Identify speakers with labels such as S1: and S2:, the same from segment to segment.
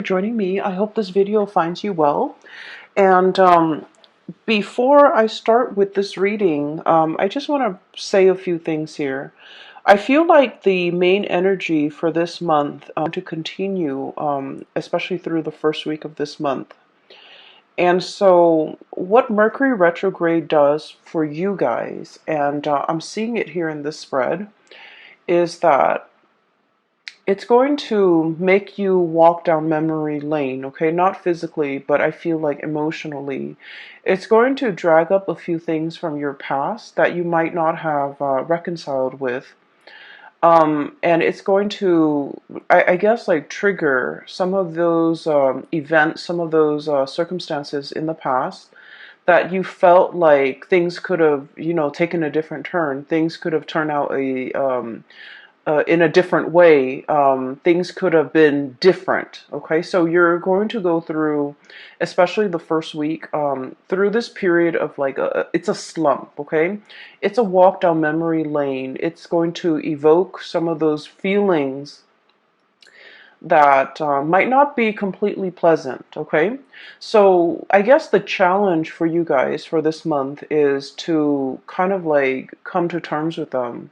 S1: Joining me. I hope this video finds you well. And before I start with this reading, I just want to say a few things here. I feel like the main energy for this month to continue, especially through the first week of this month. And so, what Mercury retrograde does for you guys, and I'm seeing it here in this spread, is that it's going to make you walk down memory lane, okay? Not physically, but I feel like emotionally. It's going to drag up a few things from your past that you might not have reconciled with. And it's going to, I guess, like trigger some of those events, some of those circumstances in the past that you felt like things could have, taken a different turn. Things could have turned out in a different way. Things could have been different. Okay, so you're going to go through, especially the first week, through this period of like it's a slump. Okay, it's a walk down memory lane. It's going to evoke some of those feelings that might not be completely pleasant. Okay, so I guess the challenge for you guys for this month is to kind of like come to terms with them.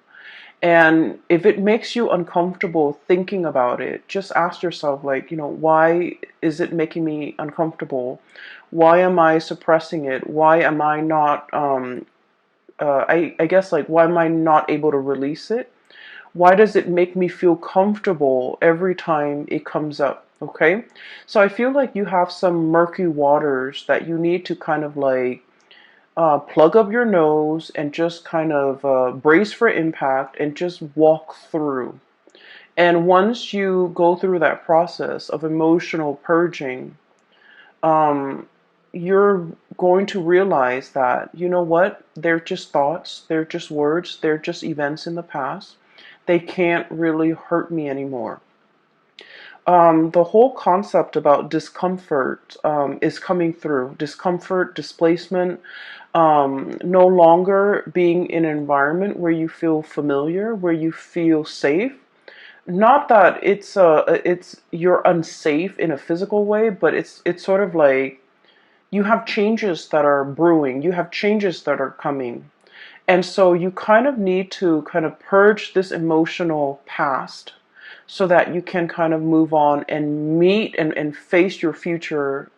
S1: And if it makes you uncomfortable thinking about it, just ask yourself, like, why is it making me uncomfortable? Why am I suppressing it? Why am I not, I guess, like, why am I not able to release it? Why does it make me feel comfortable every time it comes up? Okay. So I feel like you have some murky waters that you need to kind of like plug up your nose and just kind of brace for impact and just walk through. And once you go through that process of emotional purging, um, you're going to realize that, you know what, they're just thoughts, they're just words, they're just events in the past. They can't really hurt me anymore. The whole concept about discomfort is coming through. Discomfort, displacement, no longer being in an environment where you feel familiar, where you feel safe. Not that it's you're unsafe in a physical way, but it's sort of like you have changes that are brewing, you have changes that are coming. And so you kind of need to kind of purge this emotional past so that you can kind of move on and meet and face your future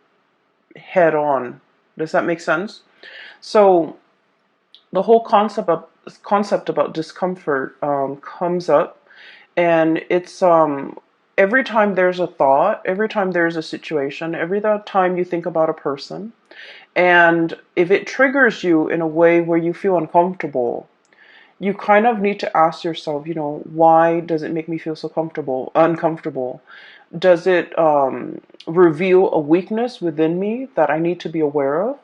S1: head on. Does that make sense? So the whole concept about discomfort comes up, and it's every time there's a thought, every time there's a situation, every time you think about a person, and if it triggers you in a way where you feel uncomfortable, you kind of need to ask yourself, why does it make me feel so uncomfortable? Does it reveal a weakness within me that I need to be aware of?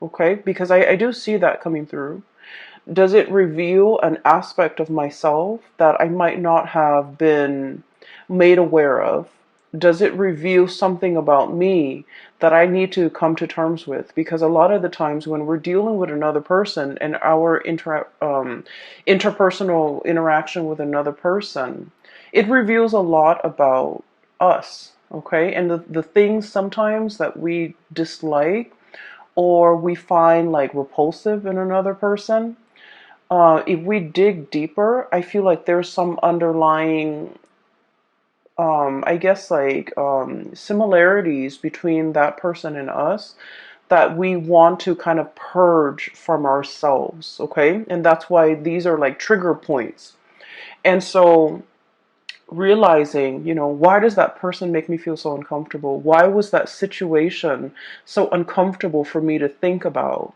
S1: Okay, because I do see that coming through. Does it reveal an aspect of myself that I might not have been made aware of? Does it reveal something about me that I need to come to terms with? Because a lot of the times when we're dealing with another person and our interpersonal interaction with another person, it reveals a lot about us, okay? And the things sometimes that we dislike or we find like repulsive in another person, if we dig deeper, I feel like there's some underlying, I guess, like similarities between that person and us that we want to kind of purge from ourselves, okay? And that's why these are like trigger points. And so realizing, why does that person make me feel so uncomfortable? Why was that situation so uncomfortable for me to think about?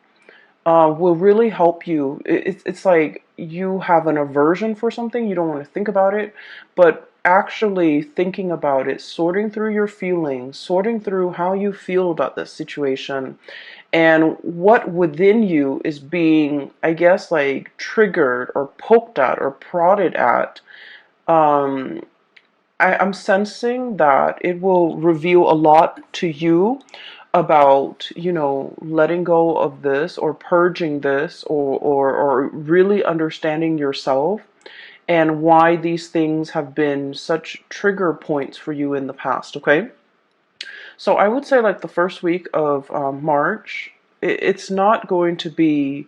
S1: Will really help you. It's like you have an aversion for something, you don't want to think about it, but actually thinking about it, sorting through your feelings, sorting through how you feel about this situation, and what within you is being, I guess, like triggered or poked at or prodded at. Um, I'm sensing that it will reveal a lot to you about, letting go of this or purging this or really understanding yourself and why these things have been such trigger points for you in the past, okay? So I would say like the first week of March, it's not going to be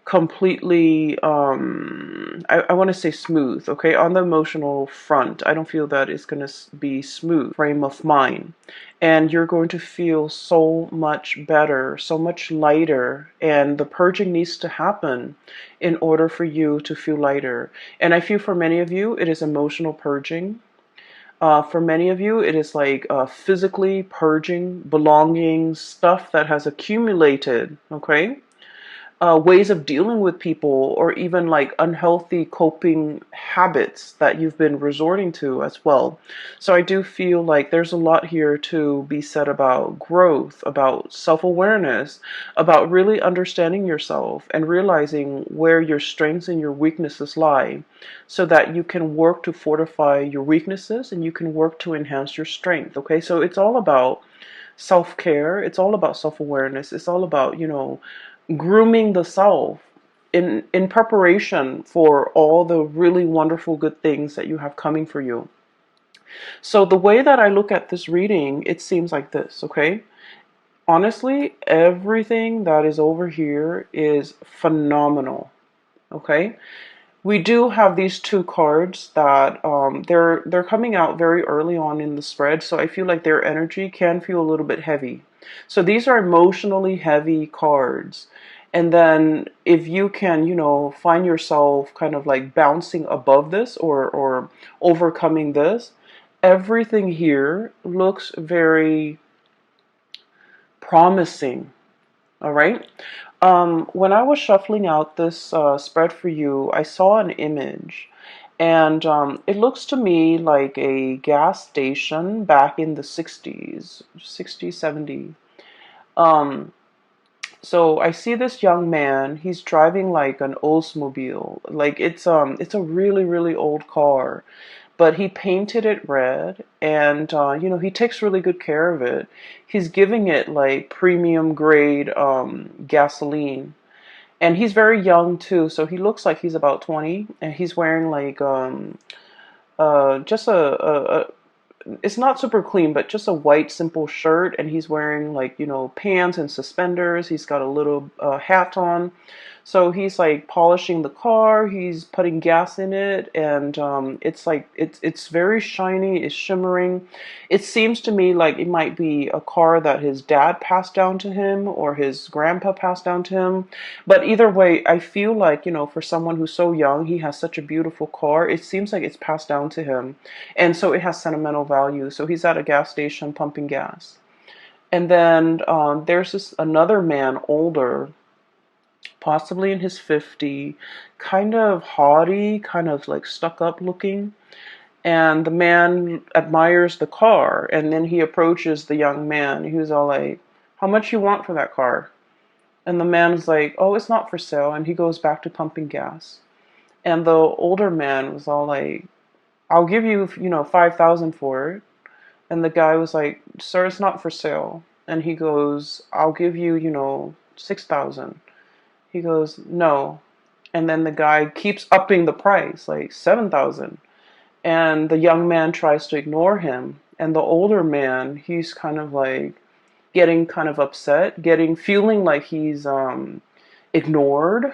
S1: completely I want to say smooth, okay? On the emotional front, I don't feel that it's going to be smooth frame of mind, and you're going to feel so much better, so much lighter, and the purging needs to happen in order for you to feel lighter. And I feel for many of you it is emotional purging. For many of you, it is like physically purging belongings, stuff that has accumulated, okay? Ways of dealing with people, or even like unhealthy coping habits that you've been resorting to as well. So I do feel like there's a lot here to be said about growth, about self-awareness, about really understanding yourself and realizing where your strengths and your weaknesses lie, so that you can work to fortify your weaknesses and you can work to enhance your strength. Okay, so it's all about self-care, it's all about self-awareness, it's all about, grooming the self in preparation for all the really wonderful good things that you have coming for you. So the way that I look at this reading, it seems like this, okay? Honestly, everything that is over here is phenomenal, okay? We do have these two cards that they're coming out very early on in the spread, so I feel like their energy can feel a little bit heavy. So these are emotionally heavy cards. And then if you can, find yourself kind of like bouncing above this, or overcoming this, everything here looks very promising. All right. When I was shuffling out this spread for you, I saw an image, and it looks to me like a gas station back in the 60s, 60, 70. Um, so I see this young man. He's driving like an Oldsmobile. Like it's a really, really old car, but he painted it red, and he takes really good care of it. He's giving it like premium grade gasoline, and he's very young too, so he looks like he's about 20, and he's wearing like just a it's not super clean, but just a white simple shirt, and he's wearing like, pants and suspenders. He's got a little hat on. So he's like polishing the car, he's putting gas in it, and it's like it's very shiny, it's shimmering. It seems to me like it might be a car that his dad passed down to him or his grandpa passed down to him. But either way, I feel like, for someone who's so young, he has such a beautiful car. It seems like it's passed down to him. And so it has sentimental value. So he's at a gas station pumping gas. And then there's this another man, older, possibly in his 50, kind of haughty, kind of like stuck up looking. And the man admires the car. And then he approaches the young man. He's all like, "How much you want for that car?" And the man's like, "Oh, it's not for sale." And he goes back to pumping gas. And the older man was all like, "I'll give you, 5,000 for it." And the guy was like, "Sir, it's not for sale." And he goes, "I'll give you, 6,000. He goes, "No." And then the guy keeps upping the price, like 7,000. And the young man tries to ignore him. And the older man, he's kind of like getting kind of upset, feeling like he's ignored,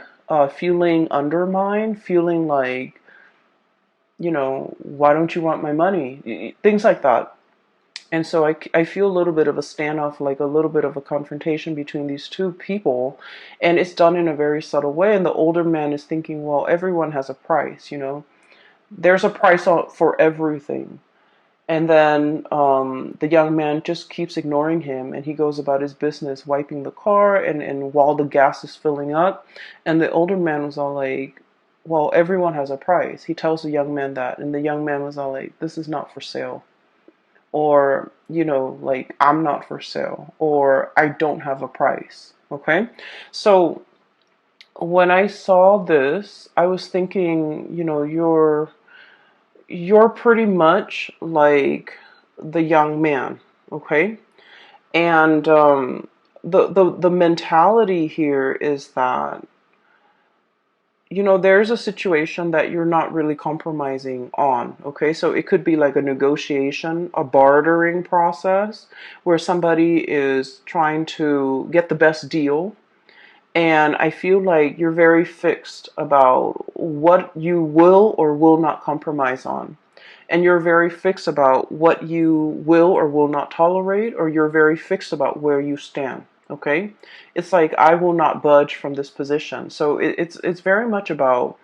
S1: feeling undermined, feeling like, "Why don't you want my money?" Things like that. And so I feel a little bit of a standoff, like a little bit of a confrontation between these two people. And it's done in a very subtle way. And the older man is thinking, well, everyone has a price, There's a price for everything. And then the young man just keeps ignoring him, and he goes about his business, wiping the car, and while the gas is filling up. And the older man was all like, well, everyone has a price. He tells the young man that, and the young man was all like, "This is not for sale." Or, like, "I'm not for sale," or "I don't have a price." Okay? So when I saw this, I was thinking, you're pretty much like the young man, okay? And the mentality here is that there's a situation that you're not really compromising on. Okay, so it could be like a negotiation, a bartering process where somebody is trying to get the best deal. And I feel like you're very fixed about what you will or will not compromise on. And you're very fixed about what you will or will not tolerate, or you're very fixed about where you stand. Okay? It's like, I will not budge from this position. So it's very much about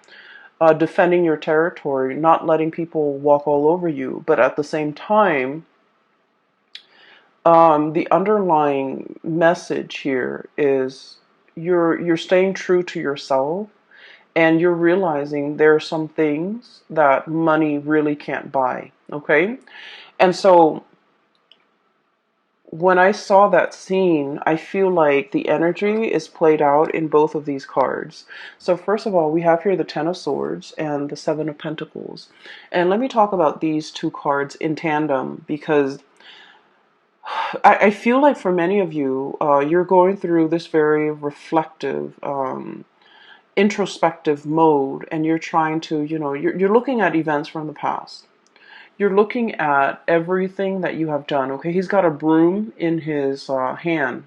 S1: defending your territory, not letting people walk all over you. But at the same time, the underlying message here is you're staying true to yourself, and you're realizing there are some things that money really can't buy. Okay? And so when I saw that scene, I feel like the energy is played out in both of these cards. So first of all, we have here the Ten of Swords and the Seven of Pentacles. And let me talk about these two cards in tandem, because I feel like for many of you, you're going through this very reflective, introspective mode, and you're trying to, you're looking at events from the past. You're looking at everything that you have done. Okay, he's got a broom in his hand,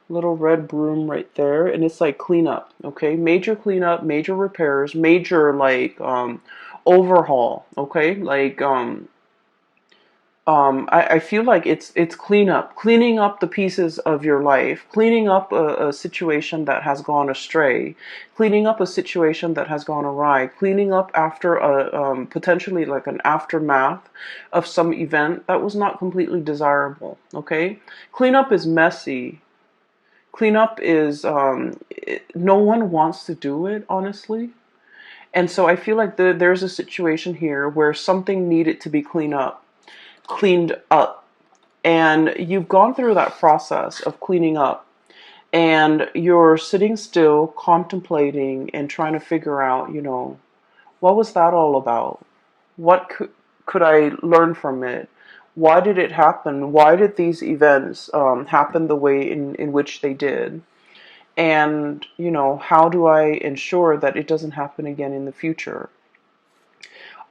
S1: little red broom right there, and it's like cleanup. Okay, major cleanup, major repairs, major like overhaul. Okay, like I feel like it's cleanup, cleaning up the pieces of your life, cleaning up a situation that has gone astray, cleaning up a situation that has gone awry, cleaning up after a potentially like an aftermath of some event that was not completely desirable. Okay, cleanup is messy. Cleanup is no one wants to do it, honestly. And so I feel like there's a situation here where something needed to be cleaned up, and you've gone through that process of cleaning up, and you're sitting still contemplating and trying to figure out, what was that all about? What could I learn from it? Why did it happen? Why did these events happen the way in which they did? And how do I ensure that it doesn't happen again in the future?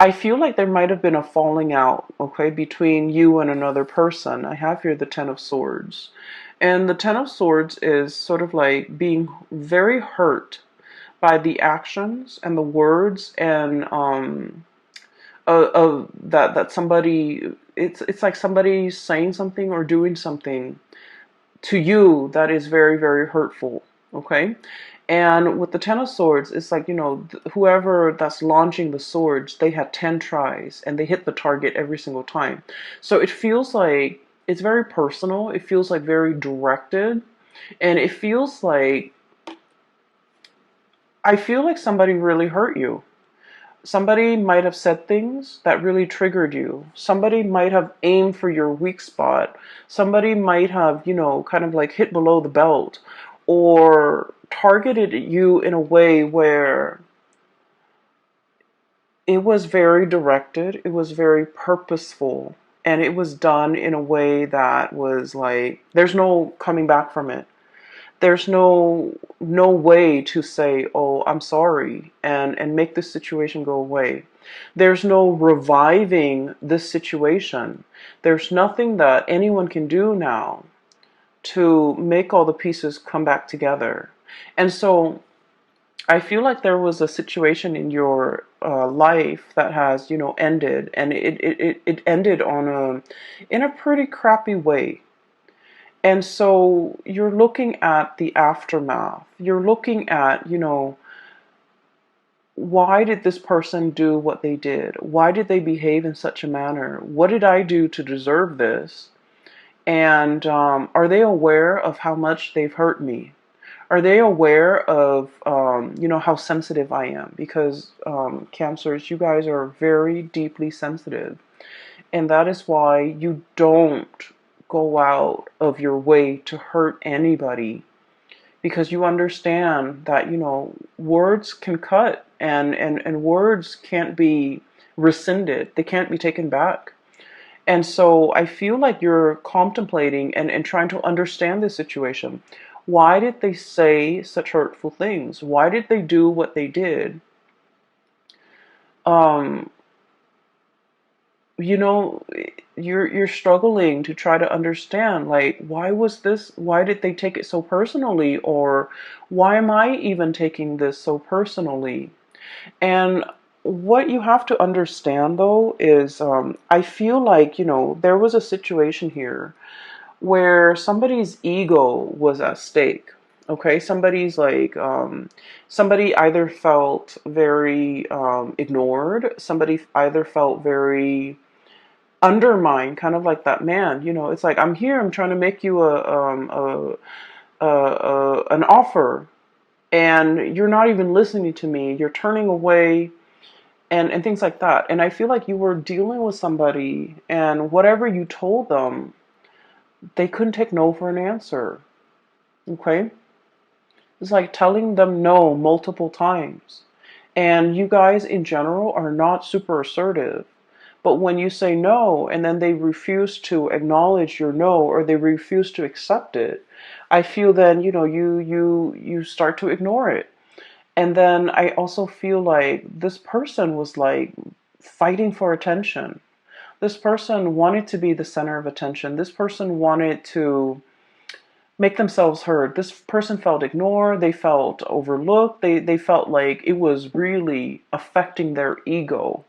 S1: I feel like there might have been a falling out, okay, between you and another person. I have here the Ten of Swords. And the Ten of Swords is sort of like being very hurt by the actions and the words and of that somebody, it's like somebody saying something or doing something to you that is very, very hurtful. Okay? And with the Ten of Swords, it's like, whoever that's launching the swords, they had 10 tries and they hit the target every single time. So it feels like it's very personal. It feels like very directed. And it feels like, I feel like somebody really hurt you. Somebody might have said things that really triggered you. Somebody might have aimed for your weak spot. Somebody might have, kind of like hit below the belt, or targeted you in a way where it was very directed, it was very purposeful, and it was done in a way that was like, there's no coming back from it. There's no way to say, oh, I'm sorry, and make this situation go away. There's no reviving this situation. There's nothing that anyone can do now to make all the pieces come back together. And so I feel like there was a situation in your life that has, ended, and it ended in a pretty crappy way. And so you're looking at the aftermath. You're looking at, why did this person do what they did? Why did they behave in such a manner? What did I do to deserve this? And are they aware of how much they've hurt me? Are they aware of, how sensitive I am? Because Cancers, you guys are very deeply sensitive. And that is why you don't go out of your way to hurt anybody, because you understand that, words can cut, and words can't be rescinded. They can't be taken back. And so I feel like you're contemplating and trying to understand this situation. Why did they say such hurtful things? Why did they do what they did? Um, you know, you're struggling to try to understand, like, why did they take it so personally, or why am I even taking this so personally? And what you have to understand though is, I feel like, there was a situation here where somebody's ego was at stake. Okay, somebody either felt very ignored, somebody either felt very undermined, kind of like that man. It's like, I'm here, I'm trying to make you an offer, and you're not even listening to me. You're turning away, and things like that. And I feel like you were dealing with somebody, and whatever you told them, they couldn't take no for an answer. Okay? It's like telling them no multiple times. And you guys in general are not super assertive. But when you say no and then they refuse to acknowledge your no, or they refuse to accept it, I feel then, you start to ignore it. And then I also feel like this person was like fighting for attention. This person wanted to be the center of attention. This person wanted to make themselves heard. This person felt ignored, they felt overlooked, they felt like it was really affecting their ego.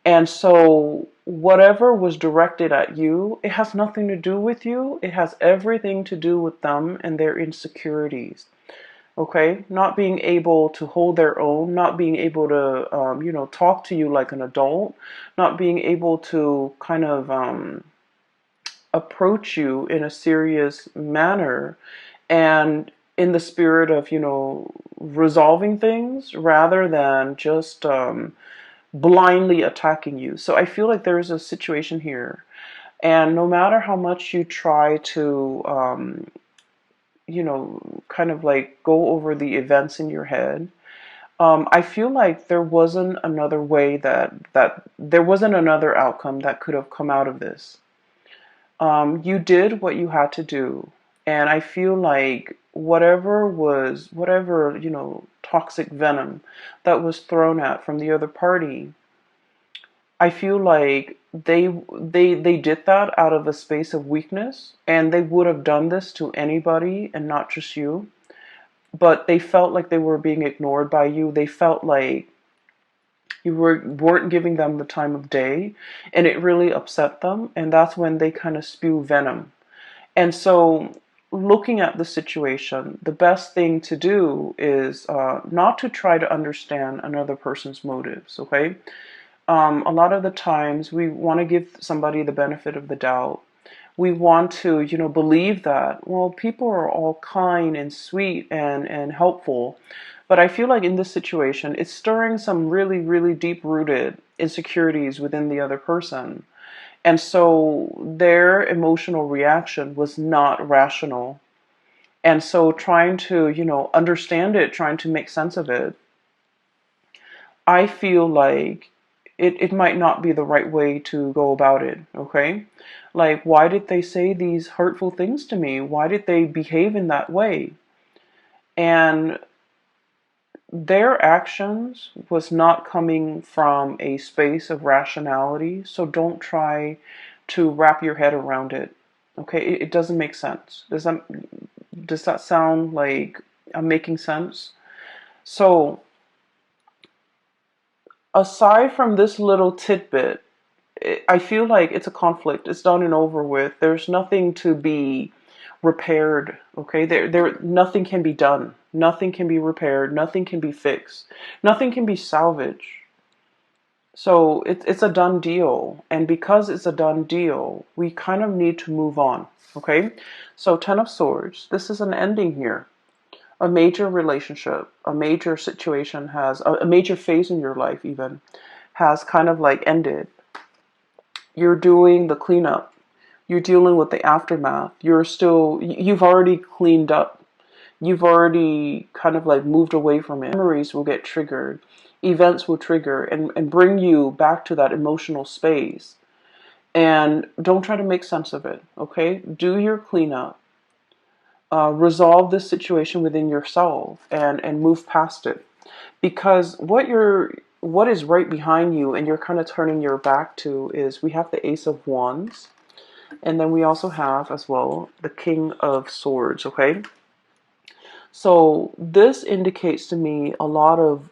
S1: And so whatever was directed at you, it has nothing to do with you. It has everything to do with them and their insecurities. Okay? Not being able to hold their own, not being able to, talk to you like an adult, not being able to kind of approach you in a serious manner and in the spirit of, resolving things rather than just blindly attacking you. So I feel like there is a situation here. And no matter how much you try to, kind of like go over the events in your head, I feel like there wasn't another way that there wasn't another outcome that could have come out of this. You did what you had to do. And I feel like whatever, toxic venom that was thrown at from the other party, I feel like they did that out of a space of weakness, and they would have done this to anybody and not just you. But they felt like they were being ignored by you. They felt like you weren't giving them the time of day, and it really upset them. And that's when they kind of spew venom. And so, looking at the situation, the best thing to do is not to try to understand another person's motives. Okay, a lot of the times we want to give somebody the benefit of the doubt. We want to, believe that, well, people are all kind and sweet and helpful. But I feel like in this situation, it's stirring some really, really deep rooted insecurities within the other person. And so their emotional reaction was not rational. And so trying to, understand it, trying to make sense of it, I feel like it might not be the right way to go about it, okay? Like, why did they say these hurtful things to me? Why did they behave in that way? And their actions was not coming from a space of rationality, so don't try to wrap your head around it. Okay, it doesn't make sense. Does that sound like I'm making sense? So aside from this little tidbit, I feel like it's a conflict. It's done and over with. There's nothing to be repaired. Okay, nothing can be done. Nothing can be repaired. Nothing can be fixed. Nothing can be salvaged. So it's a done deal, and because it's a done deal, we kind of need to move on. Okay, so Ten of Swords. This is an ending here. A major relationship, a major situation a major phase in your life even has kind of like ended. You're doing the cleanup. You're dealing with the aftermath. You've already cleaned up. You've already kind of like moved away from it. Memories will get triggered. Events will trigger and bring you back to that emotional space. And don't try to make sense of it, okay? Do your cleanup. resolve this situation within yourself and move past it, because what is right behind you and you're kind of turning your back to is we have the Ace of Wands, and then we also have as well the King of Swords. Okay, so this indicates to me a lot of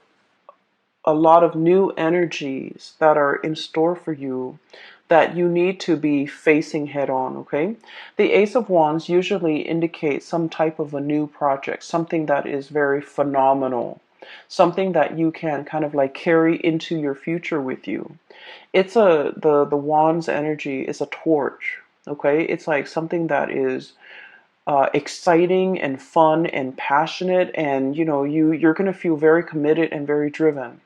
S1: new energies that are in store for you that you need to be facing head on. Okay, the Ace of Wands usually indicates some type of a new project, something that is very phenomenal, something that you can kind of like carry into your future with you. It's the Wands energy is a torch. Okay, it's like something that is exciting and fun and passionate, and you're going to feel very committed and very driven.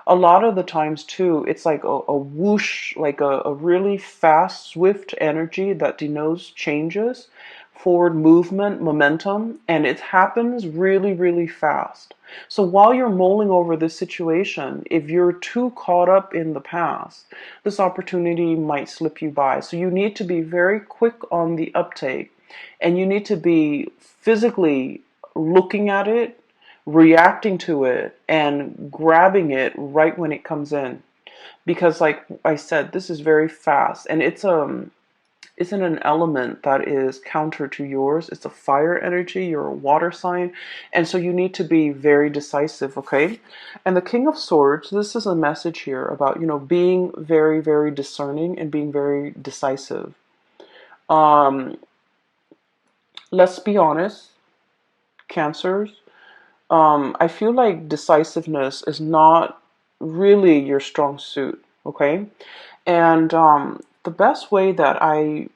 S1: A lot of the times too, it's like a whoosh, like a really fast, swift energy that denotes changes, forward movement, momentum, and it happens really, really fast. So while you're mulling over this situation, if you're too caught up in the past, this opportunity might slip you by. So you need to be very quick on the uptake, and you need to be physically looking at it, reacting to it, and grabbing it right when it comes in, because like I said, this is very fast, and it's in an element that is counter to yours. It's a fire energy, you're a water sign, and so you need to be very decisive. Okay, and the King of Swords, this is a message here about being very, very discerning and being very decisive. um let's be honest, Cancers, I feel like decisiveness is not really your strong suit. Okay, and the best way that I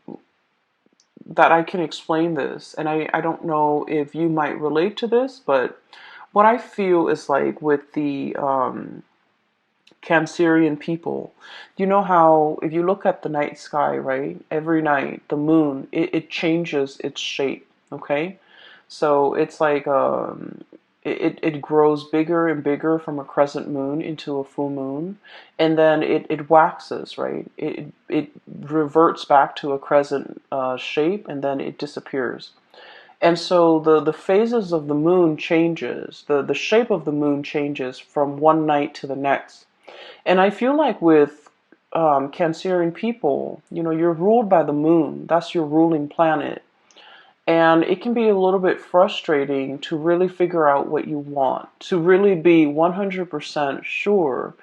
S1: can explain this, and I don't know if you might relate to this, but what I feel is like with the Cancerian people, you know how if you look at the night sky, right? Every night, the moon, it changes its shape. Okay, so it's like it grows bigger and bigger from a crescent moon into a full moon, and then it waxes, right? It reverts back to a crescent shape, and then it disappears. And so the phases of the moon changes, the shape of the moon changes from one night to the next. And I feel like with Cancerian people, you're ruled by the moon. That's your ruling planet. And it can be a little bit frustrating to really figure out what you want, to really be 100% sure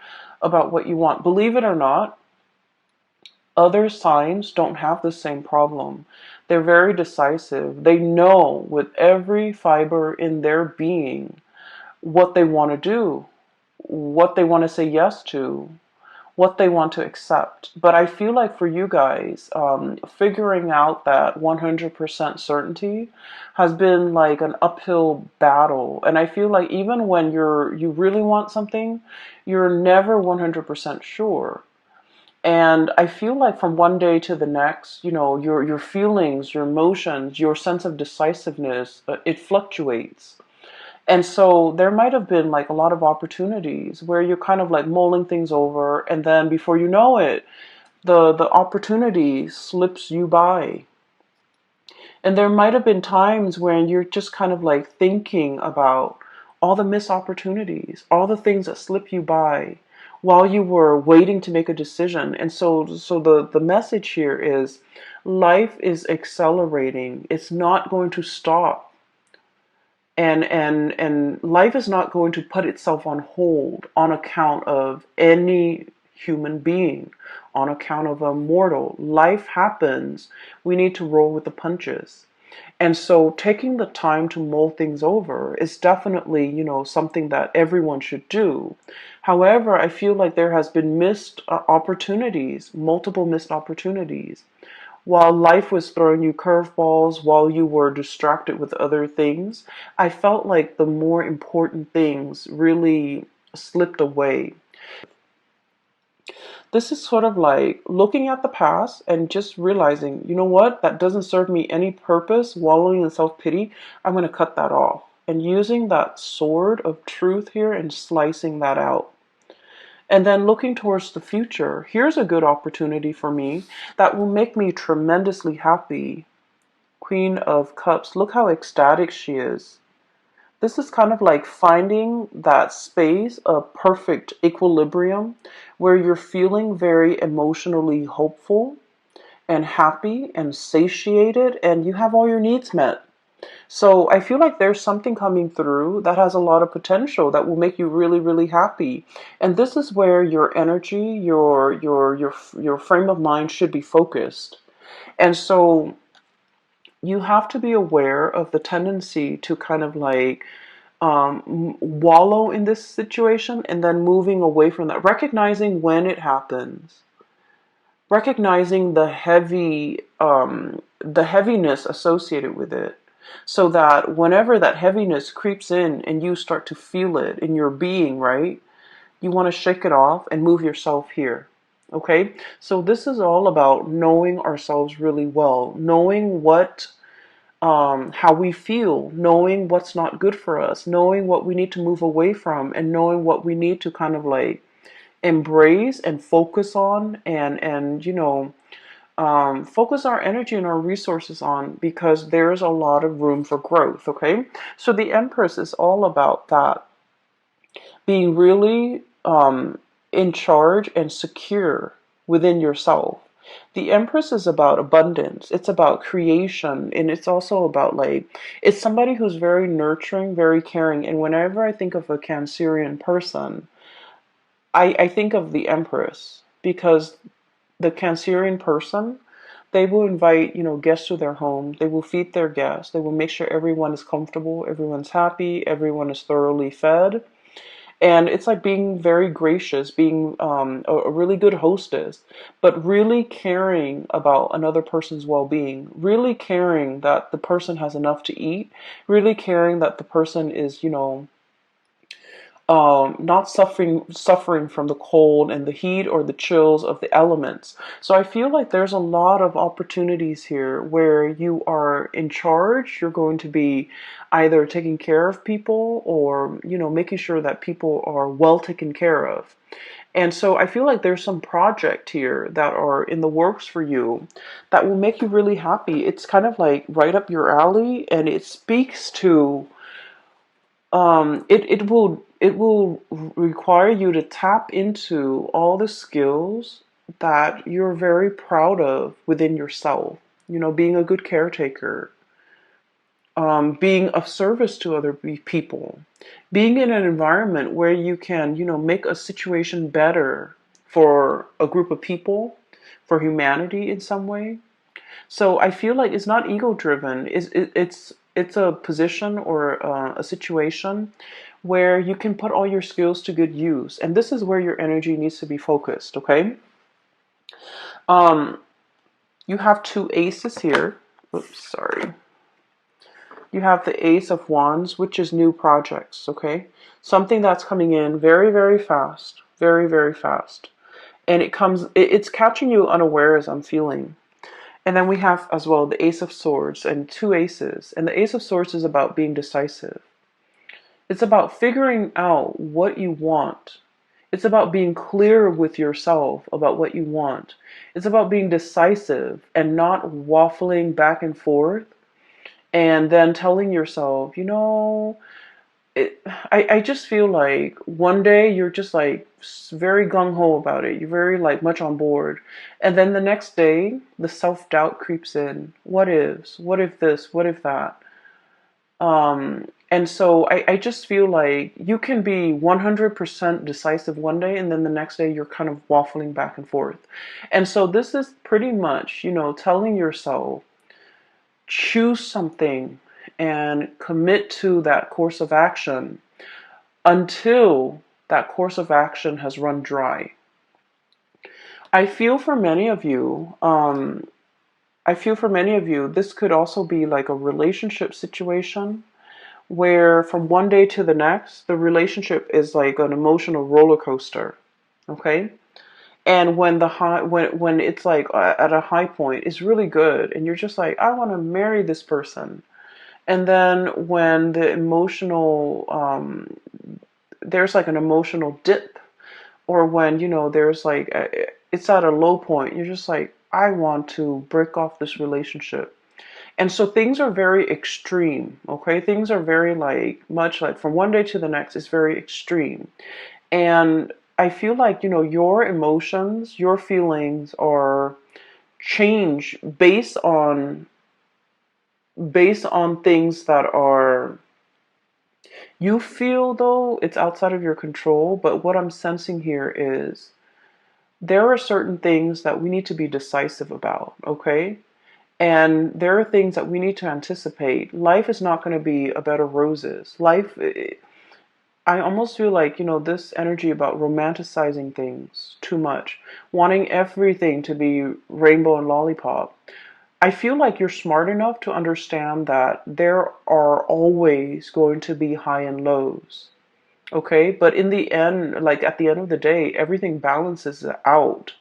S1: about what you want. Believe it or not, other signs don't have the same problem. They're very decisive. They know with every fiber in their being what they want to do, what they want to say yes to, what they want to accept. But I feel like for you guys, figuring out that 100% certainty has been like an uphill battle. And I feel like even when you really want something, you're never 100% sure. And I feel like from one day to the next, your feelings, your emotions, your sense of decisiveness, it fluctuates. And so there might have been like a lot of opportunities where you're kind of like mulling things over, and then before you know it, the opportunity slips you by. And there might have been times when you're just kind of like thinking about all the missed opportunities, all the things that slip you by while you were waiting to make a decision. And so the message here is life is accelerating. It's not going to stop. And life is not going to put itself on hold on account of any human being, on account of a mortal. Life happens. We need to roll with the punches. And so taking the time to mull things over is definitely, something that everyone should do. However, I feel like there has been missed opportunities, multiple missed opportunities. While life was throwing you curveballs, while you were distracted with other things, I felt like the more important things really slipped away. This is sort of like looking at the past and just realizing, you know what, that doesn't serve me any purpose, wallowing in self-pity. I'm going to cut that off. And using that sword of truth here and slicing that out. And then looking towards the future, here's a good opportunity for me that will make me tremendously happy Queen of Cups, look how ecstatic she is. This is kind of like finding that space of perfect equilibrium where you're feeling very emotionally hopeful and happy and satiated and you have all your needs met. So I feel like there's something coming through that has a lot of potential that will make you really, really happy. And this is where your energy, your frame of mind should be focused. And so you have to be aware of the tendency to kind of like wallow in this situation and then moving away from that, recognizing when it happens, recognizing the heaviness associated with it, so that whenever that heaviness creeps in and you start to feel it in your being, right, you want to shake it off and move yourself here. Okay, so this is all about knowing ourselves really well, knowing what how we feel, knowing what's not good for us, knowing what we need to move away from, and knowing what we need to kind of like embrace and focus on, and focus our energy and our resources on, because there's a lot of room for growth. Okay, so the Empress is all about that, being really in charge and secure within yourself. The Empress is about abundance, it's about creation, and it's also about like, it's somebody who's very nurturing, very caring. And whenever I think of a Cancerian person, I think of the Empress, because the Cancerian person, they will invite, guests to their home. They will feed their guests. They will make sure everyone is comfortable, everyone's happy, everyone is thoroughly fed. And it's like being very gracious, being a really good hostess, but really caring about another person's well-being, really caring that the person has enough to eat, really caring that the person is, not suffering from the cold and the heat or the chills of the elements. So I feel like there's a lot of opportunities here where you are in charge. You're going to be either taking care of people or, making sure that people are well taken care of. And so I feel like there's some project here that are in the works for you that will make you really happy. It's kind of like right up your alley, and it speaks to it will require you to tap into all the skills that you're very proud of within yourself. Being a good caretaker, being of service to other people, being in an environment where you can, make a situation better for a group of people, for humanity in some way. So I feel like it's not ego driven. It's a position or a situation where you can put all your skills to good use, and this is where your energy needs to be focused. Okay. Um, you have two aces here. Oops, sorry. You have the Ace of Wands, which is new projects. Okay, something that's coming in very, very fast, very, very fast, and it's catching you unawares. I'm feeling. And then we have as well the Ace of Swords and two aces. And the Ace of Swords is about being decisive. It's about figuring out what you want. It's about being clear with yourself about what you want. It's about being decisive and not waffling back and forth and then telling yourself, I just feel like one day you're just like very gung ho about it. You're very like much on board. And then the next day, the self doubt creeps in. What ifs? What if this? What if that? And so I just feel like you can be 100% decisive one day, and then the next day you're kind of waffling back and forth. And so this is pretty much, telling yourself, choose something and commit to that course of action until that course of action has run dry. I feel for many of you, this could also be like a relationship situation where from one day to the next, the relationship is like an emotional roller coaster. Okay. And when when it's like at a high point, it's really good, and you're just like, I want to marry this person. And then when the emotional, there's like an emotional dip, or when, there's like, it's at a low point, you're just like, I want to break off this relationship. And so things are very extreme, okay? Things are very like, much like from one day to the next is very extreme. And I feel like, your emotions, your feelings are change based on things that are you feel, though it's outside of your control. But what I'm sensing here is there are certain things that we need to be decisive about, okay? And there are things that we need to anticipate. Life is not going to be a bed of roses. I almost feel like, this energy about romanticizing things too much, wanting everything to be rainbow and lollipop. I feel like you're smart enough to understand that there are always going to be high and lows. Okay? But in the end, like at the end of the day, everything balances out.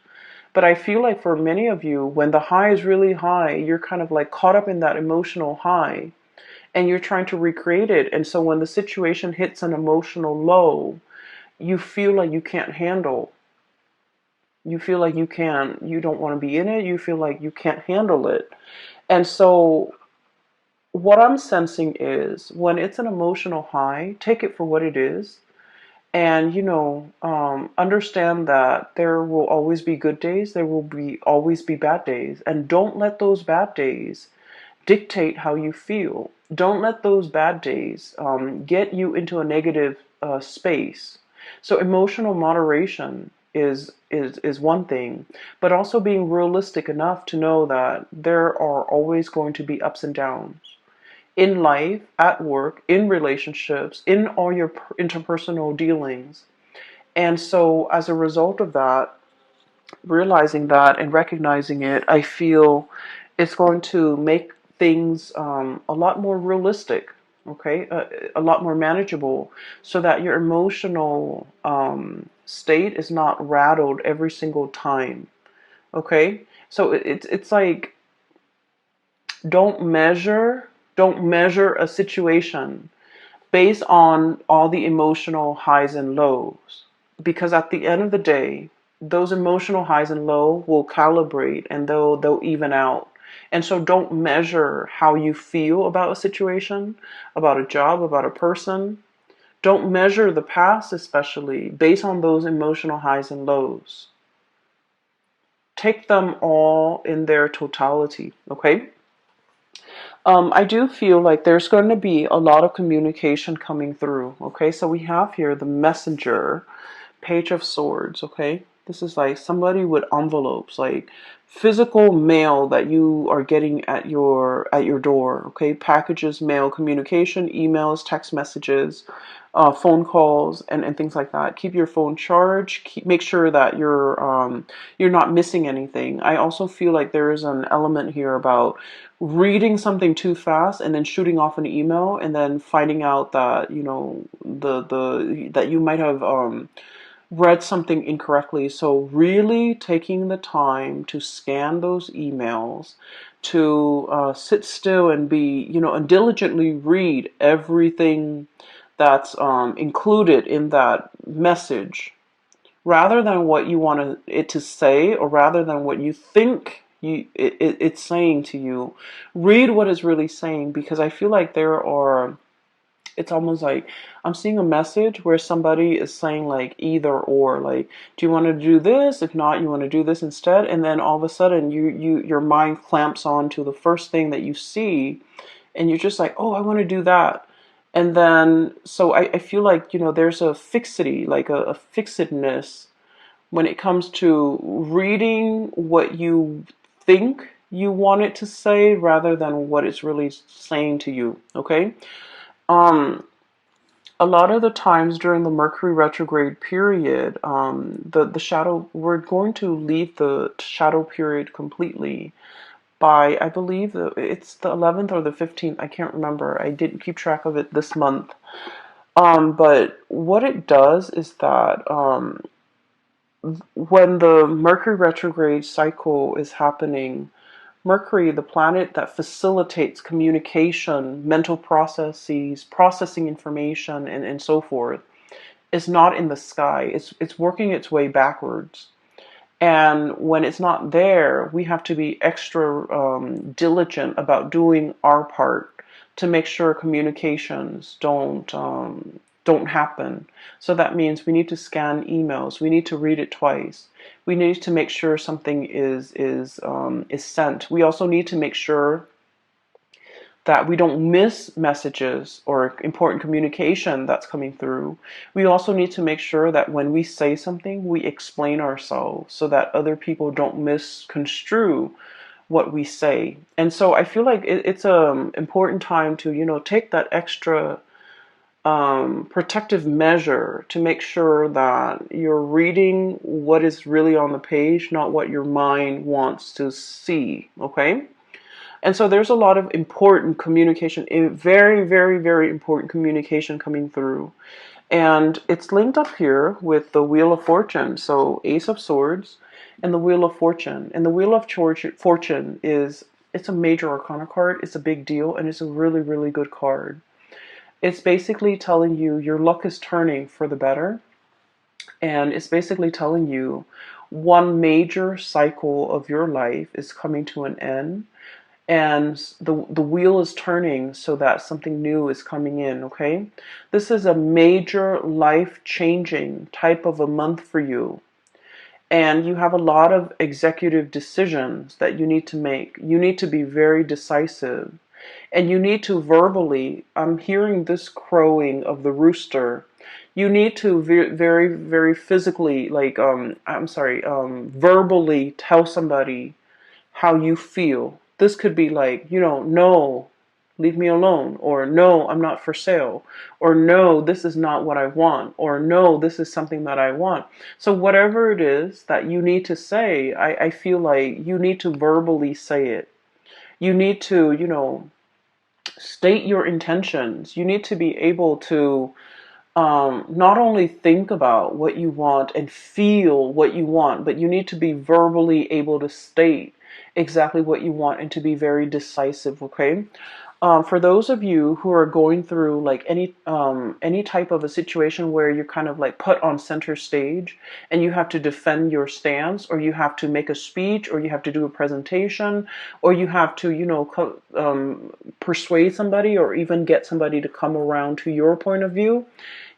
S1: But I feel like for many of you, when the high is really high, you're kind of like caught up in that emotional high and you're trying to recreate it. And so when the situation hits an emotional low, you feel like you can't handle. You feel like you don't want to be in it. You feel like you can't handle it. And so what I'm sensing is when it's an emotional high, take it for what it is. And, understand that there will always be good days. There will be always be bad days. And don't let those bad days dictate how you feel. Don't let those bad days get you into a negative space. So emotional moderation is one thing, but also being realistic enough to know that there are always going to be ups and downs in life, at work, in relationships, in all your interpersonal dealings. And so as a result of that, realizing that and recognizing it, I feel it's going to make things a lot more realistic, okay, a lot more manageable, so that your emotional state is not rattled every single time, okay? So it's like don't measure don't measure a situation based on all the emotional highs and lows, because at the end of the day, those emotional highs and low will calibrate and they'll even out. And so don't measure how you feel about a situation, about a job, about a person. Don't measure the past, especially based on those emotional highs and lows. Take them all in their totality, okay? I do feel like there's going to be a lot of communication coming through. Okay, so we have here the messenger, Page of Swords. Okay, this is like somebody with envelopes, like physical mail that you are getting at your door. Okay, packages, mail, communication, emails, text messages, phone calls, and things like that. Keep your phone charged. Make sure that you're not missing anything. I also feel like there is an element here about reading something too fast and then shooting off an email and then finding out that the that you might have read something incorrectly. So really taking the time to scan those emails, to sit still and be, and diligently read everything that's included in that message, rather than what you want it to say, or rather than what you think it's saying to you. Read what it's really saying, because I feel like it's almost like I'm seeing a message where somebody is saying like either or, like, do you want to do this? If not, you want to do this instead. And then all of a sudden your mind clamps on to the first thing that you see, and you're just like, oh, I want to do that. And then so I feel like, there's a fixity, like a fixedness when it comes to reading what you think you want it to say rather than what it's really saying to you. Okay. Um, a lot of the times during the Mercury retrograde period, the shadow, we're going to leave the shadow period completely by, I believe it's the 11th or the 15th. I can't remember. I didn't keep track of it this month. But what it does is that when the Mercury retrograde cycle is happening, Mercury, the planet that facilitates communication, mental processes, processing information, and so forth, is not in the sky. It's working its way backwards. And when it's not there, we have to be extra diligent about doing our part to make sure communications don't happen. So that means we need to scan emails. We need to read it twice. We need to make sure something is sent. We also need to make sure that we don't miss messages or important communication that's coming through. We also need to make sure that when we say something, we explain ourselves so that other people don't misconstrue what we say. And so I feel like it's a important time to, take that extra protective measure to make sure that you're reading what is really on the page, not what your mind wants to see. Okay? And so there's a lot of important communication, very, very, very important communication coming through. And it's linked up here with the Wheel of Fortune. So Ace of Swords and the Wheel of Fortune. And the Wheel of Fortune it's a major arcana card. It's a big deal, and it's a really, really good card. It's basically telling you your luck is turning for the better. And it's basically telling you one major cycle of your life is coming to an end, and the wheel is turning so that something new is coming in. Okay, this is a major life changing type of a month for you, and you have a lot of executive decisions that you need to make. You need to be very decisive, and you need to verbally, I'm hearing this crowing of the rooster, you need to very, very physically, like verbally tell somebody how you feel. This could be like, no, leave me alone, or no, I'm not for sale, or no, this is not what I want, or no, this is something that I want. So whatever it is that you need to say, I feel like you need to verbally say it. You need to, state your intentions. You need to be able to not only think about what you want and feel what you want, but you need to be verbally able to state exactly what you want and to be very decisive. Okay. For those of you who are going through like any type of a situation where you're kind of like put on center stage and you have to defend your stance, or you have to make a speech, or you have to do a presentation, or you have to persuade somebody, or even get somebody to come around to your point of view,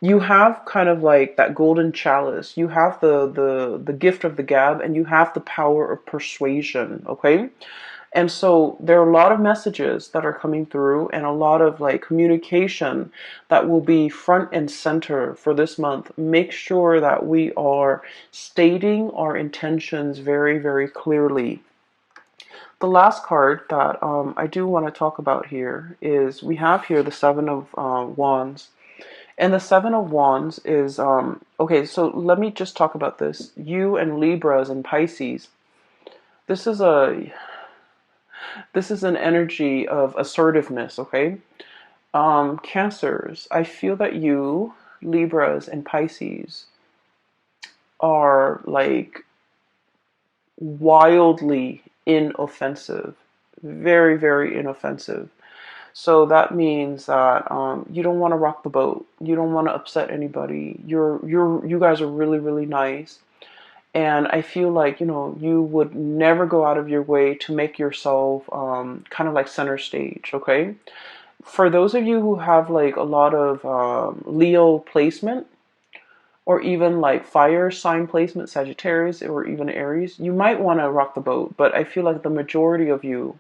S1: you have kind of like that golden chalice. You have the gift of the gab, and you have the power of persuasion. Okay. And so there are a lot of messages that are coming through, and a lot of like communication that will be front and center for this month. Make sure that we are stating our intentions very, very clearly. The last card that I do want to talk about here is, we have here the Seven of Wands. And the Seven of Wands is, okay, so let me just talk about this. You and Libras and Pisces, this is an energy of assertiveness. Okay. Cancers, I feel that you, Libras and Pisces, are like wildly inoffensive, very, very inoffensive. So that means that you don't want to rock the boat. You don't want to upset anybody. You guys are really, really nice. And I feel like, you would never go out of your way to make yourself kind of like center stage. Okay. For those of you who have like a lot of Leo placement, or even like fire sign placement, Sagittarius, or even Aries, you might want to rock the boat. But I feel like the majority of you,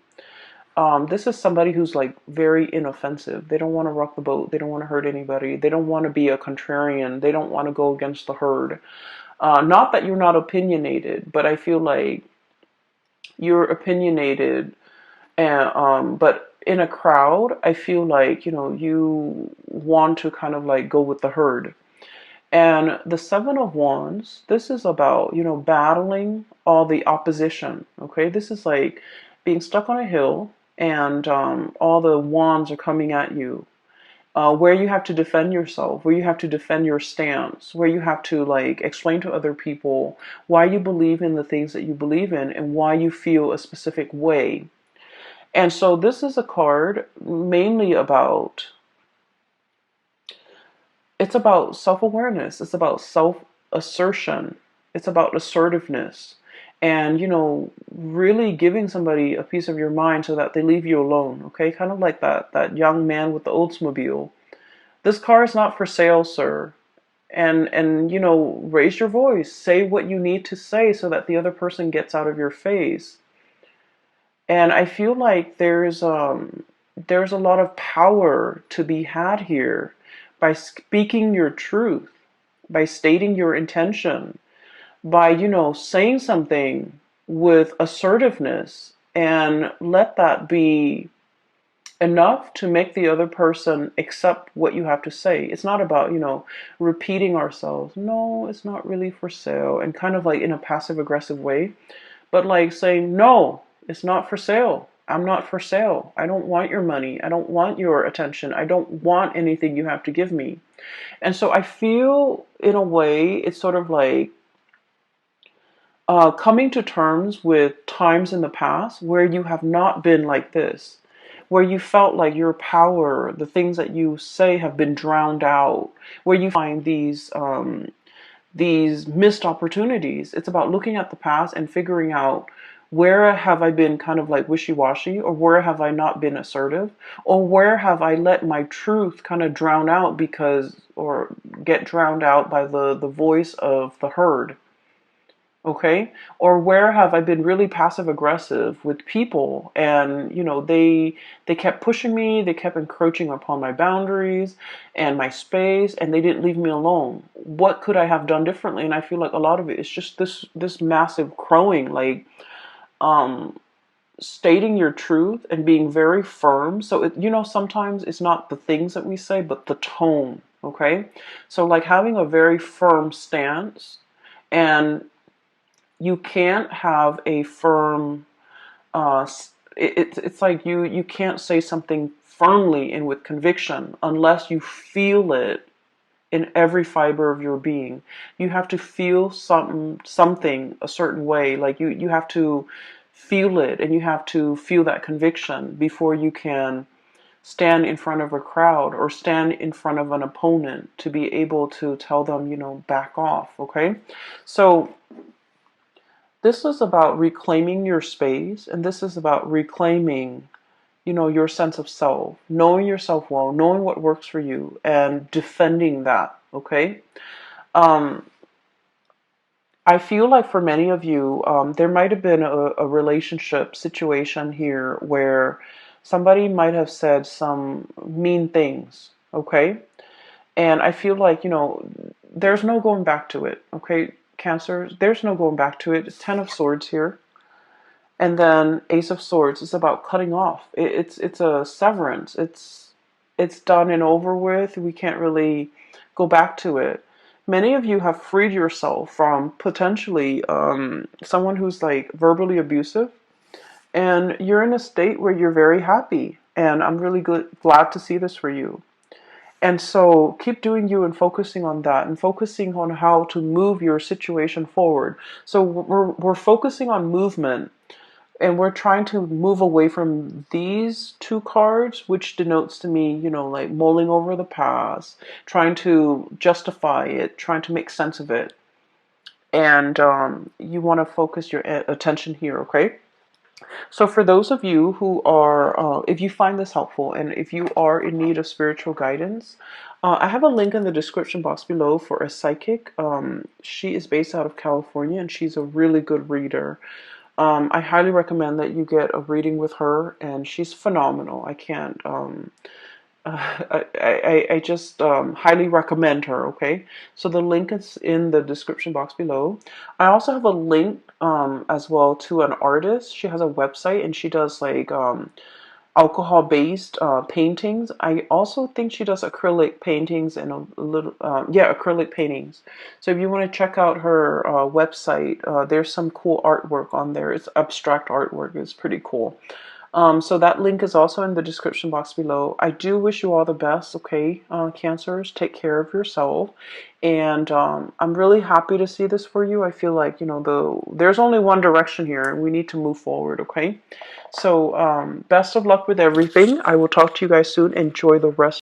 S1: this is somebody who's like very inoffensive. They don't want to rock the boat. They don't want to hurt anybody. They don't want to be a contrarian. They don't want to go against the herd. Not that you're not opinionated, but I feel like you're opinionated, and but in a crowd, I feel like, you want to kind of like go with the herd. And the Seven of Wands, this is about, battling all the opposition. Okay, this is like being stuck on a hill, and all the wands are coming at you. Where you have to defend yourself, where you have to defend your stance, where you have to like explain to other people why you believe in the things that you believe in, and why you feel a specific way. And so this is a card mainly about, it's about self-awareness. It's about self-assertion. It's about assertiveness. and, really giving somebody a piece of your mind so that they leave you alone. Okay, kind of like that young man with the Oldsmobile. This car is not for sale, sir. And raise your voice, say what you need to say so that the other person gets out of your face. And I feel like there's a lot of power to be had here by speaking your truth, by stating your intention, by, saying something with assertiveness, and let that be enough to make the other person accept what you have to say. It's not about, repeating ourselves. No, it's not really for sale, and kind of like in a passive aggressive way, but like saying, no, it's not for sale. I'm not for sale. I don't want your money. I don't want your attention. I don't want anything you have to give me. And so I feel, in a way, it's sort of like coming to terms with times in the past where you have not been like this, where you felt like your power, the things that you say, have been drowned out, where you find these missed opportunities. It's about looking at the past and figuring out, where have I been kind of like wishy-washy, or where have I not been assertive, or where have I let my truth kind of drown out or get drowned out by the voice of the herd. Okay, or where have I been really passive aggressive with people, and they kept pushing me, they kept encroaching upon my boundaries and my space, and they didn't leave me alone. What could I have done differently? And I feel like a lot of it is just this massive crowing, like stating your truth and being very firm. So sometimes it's not the things that we say, but the tone. Okay, so like having a very firm stance. And you can't have a firm, it's like you can't say something firmly and with conviction unless you feel it in every fiber of your being. You have to feel something a certain way. Like you have to feel it, and you have to feel that conviction before you can stand in front of a crowd or stand in front of an opponent to be able to tell them, back off. Okay, so this is about reclaiming your space, and this is about reclaiming, your sense of self, knowing yourself well, knowing what works for you, and defending that. Okay. Um, I feel like for many of you, there might have been a relationship situation here where somebody might have said some mean things. Okay. And I feel like, there's no going back to it. Okay. Cancer, there's no going back to it. It's 10 of Swords here. And then Ace of Swords is about cutting off. It's a severance. It's done and over with. We can't really go back to it. Many of you have freed yourself from potentially someone who's like verbally abusive, and you're in a state where you're very happy. And I'm really glad to see this for you. And so keep doing you and focusing on that, and focusing on how to move your situation forward. So we're focusing on movement, and we're trying to move away from these two cards, which denotes to me, like mulling over the past, trying to justify it, trying to make sense of it. And you want to focus your attention here, okay? So for those of you who are, if you find this helpful, and if you are in need of spiritual guidance, I have a link in the description box below for a psychic. She is based out of California, and she's a really good reader. I highly recommend that you get a reading with her, and she's phenomenal. I can't, I just highly recommend her, okay? So the link is in the description box below. I also have a link as well to an artist. She has a website, and she does like alcohol-based paintings. I also think she does acrylic paintings and a little, acrylic paintings. So if you want to check out her website, there's some cool artwork on there. It's abstract artwork. It's pretty cool. So that link is also in the description box below. I do wish you all the best, okay, Cancers? Take care of yourself. And I'm really happy to see this for you. I feel like, there's only one direction here, and we need to move forward, okay? So best of luck with everything. I will talk to you guys soon. Enjoy the rest.